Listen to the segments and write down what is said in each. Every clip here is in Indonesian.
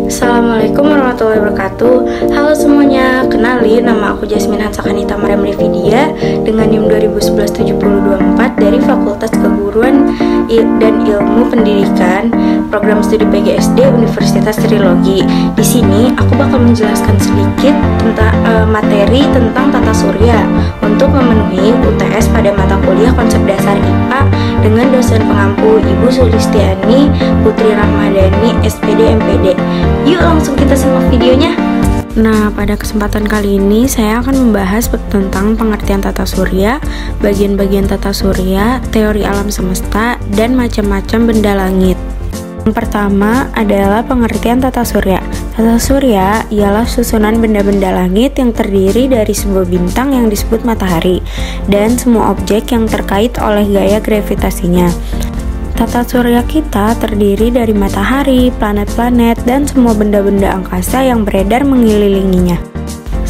Assalamualaikum warahmatullahi wabarakatuh. Halo semuanya, kenalin nama aku Jasmine Hansakanita Mariam Revidia dengan NIM 2011-7024 dari Fakultas Keguruan dan Ilmu Pendidikan, Program Studi PGSD Universitas Trilogi. Di sini aku bakal menjelaskan sedikit tentang materi tentang tata surya untuk memenuhi UTS pada mata kuliah konsep dasar IPA dengan dosen pengampu Ibu Sulistiani Putri Ramadhani SPD MPD. Yuk langsung kita simak videonya. Nah, pada kesempatan kali ini saya akan membahas tentang pengertian tata surya, bagian-bagian tata surya, teori alam semesta, dan macam-macam benda langit. Yang pertama adalah pengertian tata surya. Tata surya ialah susunan benda-benda langit yang terdiri dari sebuah bintang yang disebut matahari dan semua objek yang terkait oleh gaya gravitasinya. Tata surya kita terdiri dari matahari, planet-planet, dan semua benda-benda angkasa yang beredar mengelilinginya.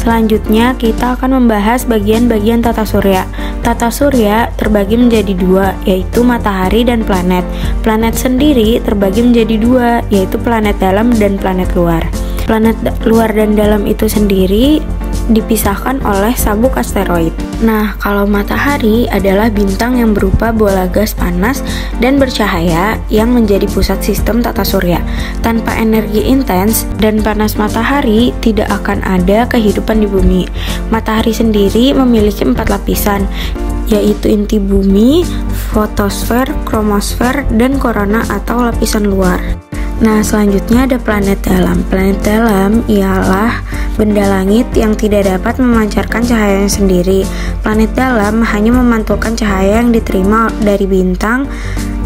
Selanjutnya, kita akan membahas bagian-bagian tata surya. Tata surya terbagi menjadi dua, yaitu matahari dan planet. Planet sendiri terbagi menjadi dua, yaitu planet dalam dan planet luar. Planet luar dan dalam itu sendiri dipisahkan oleh sabuk asteroid. Nah, kalau matahari adalah bintang yang berupa bola gas panas dan bercahaya yang menjadi pusat sistem tata surya. Tanpa energi intens dan panas matahari, tidak akan ada kehidupan di bumi. Matahari sendiri memiliki 4 lapisan, yaitu inti bumi, fotosfer, kromosfer, dan korona atau lapisan luar. Nah, selanjutnya ada planet dalam. Planet dalam ialah benda langit yang tidak dapat memancarkan cahayanya sendiri. Planet dalam hanya memantulkan cahaya yang diterima dari bintang,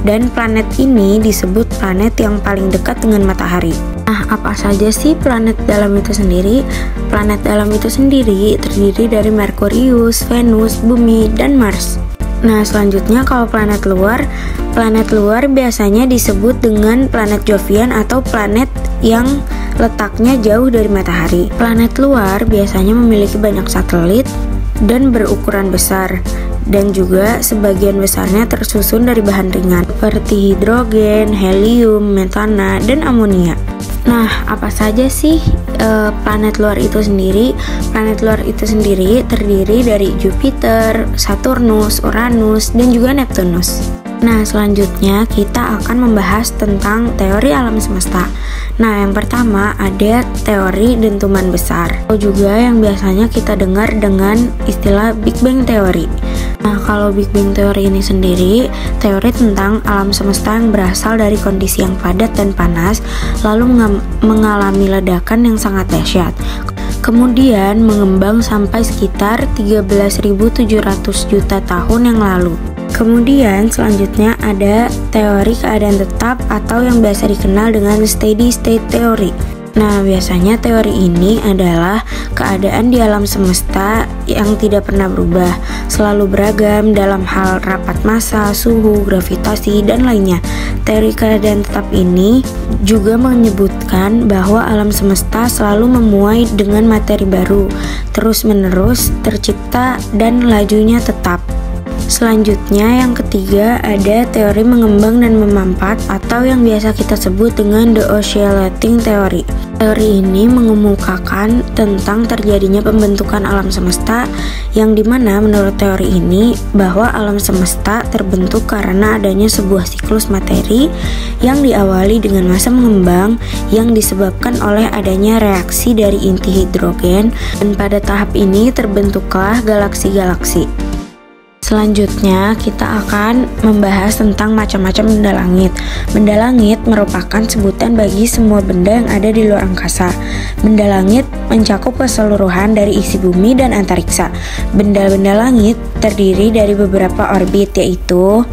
dan planet ini disebut planet yang paling dekat dengan matahari. Nah, apa saja sih planet dalam itu sendiri? Planet dalam itu sendiri terdiri dari Merkurius, Venus, Bumi, dan Mars. Nah, selanjutnya kalau planet luar biasanya disebut dengan planet Jovian atau planet yang letaknya jauh dari matahari. Planet luar biasanya memiliki banyak satelit dan berukuran besar, dan juga sebagian besarnya tersusun dari bahan ringan seperti hidrogen, helium, metana, dan amonia. Nah, apa saja sih planet luar itu sendiri? Planet luar itu sendiri terdiri dari Jupiter, Saturnus, Uranus, dan juga Neptunus. Nah, selanjutnya kita akan membahas tentang teori alam semesta. Nah, yang pertama ada teori dentuman besar, atau juga yang biasanya kita dengar dengan istilah Big Bang Theory. Nah, kalau Big Bang Theory ini sendiri, teori tentang alam semesta yang berasal dari kondisi yang padat dan panas, lalu mengalami ledakan yang sangat dahsyat. Kemudian mengembang sampai sekitar 13.700 juta tahun yang lalu. Kemudian selanjutnya ada teori keadaan tetap atau yang biasa dikenal dengan steady state theory. Nah, biasanya teori ini adalah keadaan di alam semesta yang tidak pernah berubah, selalu beragam dalam hal rapat massa, suhu, gravitasi, dan lainnya. Teori keadaan tetap ini juga menyebutkan bahwa alam semesta selalu memuai dengan materi baru, terus-menerus tercipta dan lajunya tetap. Selanjutnya yang ketiga ada teori mengembang dan memampat atau yang biasa kita sebut dengan the oscillating theory. Teori ini mengemukakan tentang terjadinya pembentukan alam semesta yang dimana menurut teori ini bahwa alam semesta terbentuk karena adanya sebuah siklus materi yang diawali dengan masa mengembang yang disebabkan oleh adanya reaksi dari inti hidrogen, dan pada tahap ini terbentuklah galaksi-galaksi. Selanjutnya kita akan membahas tentang macam-macam benda langit. Benda langit merupakan sebutan bagi semua benda yang ada di luar angkasa. Benda langit mencakup keseluruhan dari isi bumi dan antariksa. Benda-benda langit terdiri dari beberapa orbit, yaitu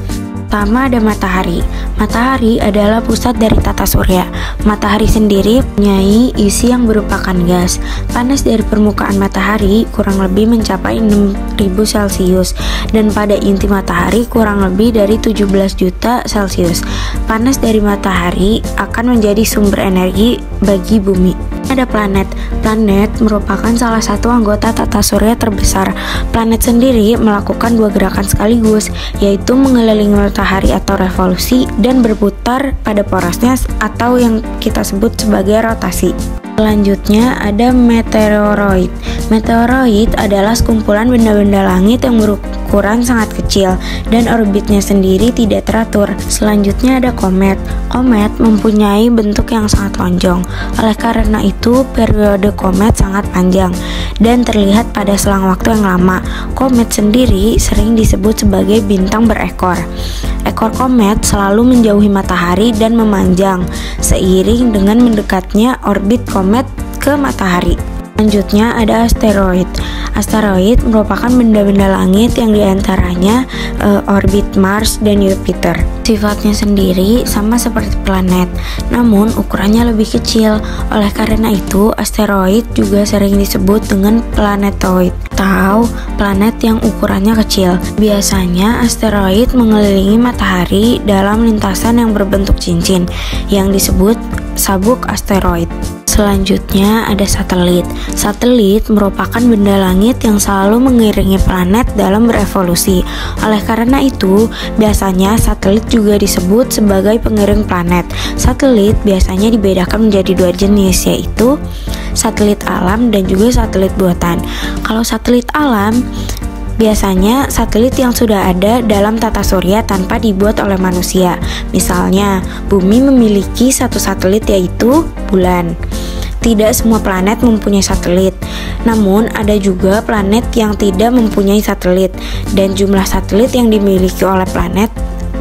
pertama ada matahari. Matahari adalah pusat dari tata surya. Matahari sendiri mempunyai isi yang berupakan gas. Panas dari permukaan matahari kurang lebih mencapai 6.000 Celcius dan pada inti matahari kurang lebih dari 17 juta Celcius. Panas dari matahari akan menjadi sumber energi bagi bumi. Ada planet. Planet merupakan salah satu anggota tata surya terbesar. Planet sendiri melakukan dua gerakan sekaligus, yaitu mengelilingi matahari atau revolusi dan berputar pada porosnya atau yang kita sebut sebagai rotasi. Selanjutnya ada meteoroid. Meteoroid adalah sekumpulan benda-benda langit yang berukuran sangat kecil dan orbitnya sendiri tidak teratur. Selanjutnya ada komet. Komet mempunyai bentuk yang sangat lonjong. Oleh karena itu, periode komet sangat panjang dan terlihat pada selang waktu yang lama. Komet sendiri sering disebut sebagai bintang berekor. Ekor komet selalu menjauhi matahari dan memanjang seiring dengan mendekatnya orbit komet ke matahari. Selanjutnya ada asteroid. Asteroid merupakan benda-benda langit yang diantaranya orbit Mars dan Jupiter. Sifatnya sendiri sama seperti planet, namun ukurannya lebih kecil. Oleh karena itu, asteroid juga sering disebut dengan planetoid atau planet yang ukurannya kecil. Biasanya asteroid mengelilingi matahari dalam lintasan yang berbentuk cincin yang disebut sabuk asteroid. Selanjutnya ada satelit. Satelit merupakan benda langit yang selalu mengiringi planet dalam berevolusi. Oleh karena itu, biasanya satelit juga disebut sebagai pengiring planet. Satelit biasanya dibedakan menjadi dua jenis, yaitu satelit alam dan juga satelit buatan. Kalau satelit alam biasanya satelit yang sudah ada dalam tata surya tanpa dibuat oleh manusia. Misalnya, Bumi memiliki satu satelit yaitu bulan. Tidak semua planet mempunyai satelit, namun ada juga planet yang tidak mempunyai satelit, dan jumlah satelit yang dimiliki oleh planet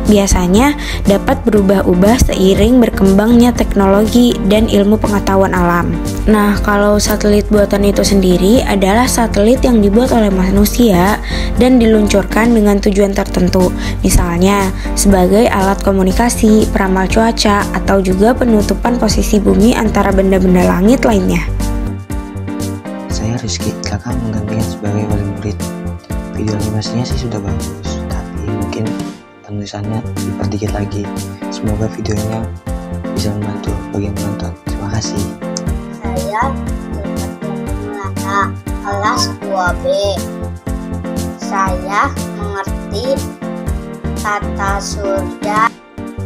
biasanya dapat berubah-ubah seiring berkembangnya teknologi dan ilmu pengetahuan alam. Nah, kalau satelit buatan itu sendiri adalah satelit yang dibuat oleh manusia dan diluncurkan dengan tujuan tertentu, misalnya sebagai alat komunikasi, peramal cuaca, atau juga penutupan posisi bumi antara benda-benda langit lainnya. Saya Rizky, kakak menggantikan sebagai wali murid. Video animasinya sih sudah bagus, tapi mungkin penulisannya dipersedikit lagi. Semoga videonya bisa membantu bagi penonton. Terima kasih. Saya Zulfat kelas 2B. Saya mengerti tata surya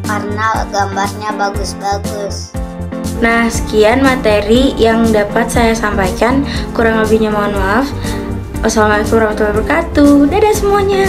karena gambarnya bagus-bagus. Nah, sekian materi yang dapat saya sampaikan. Kurang lebihnya mohon maaf. Wassalamualaikum warahmatullahi wabarakatuh. Dadah semuanya.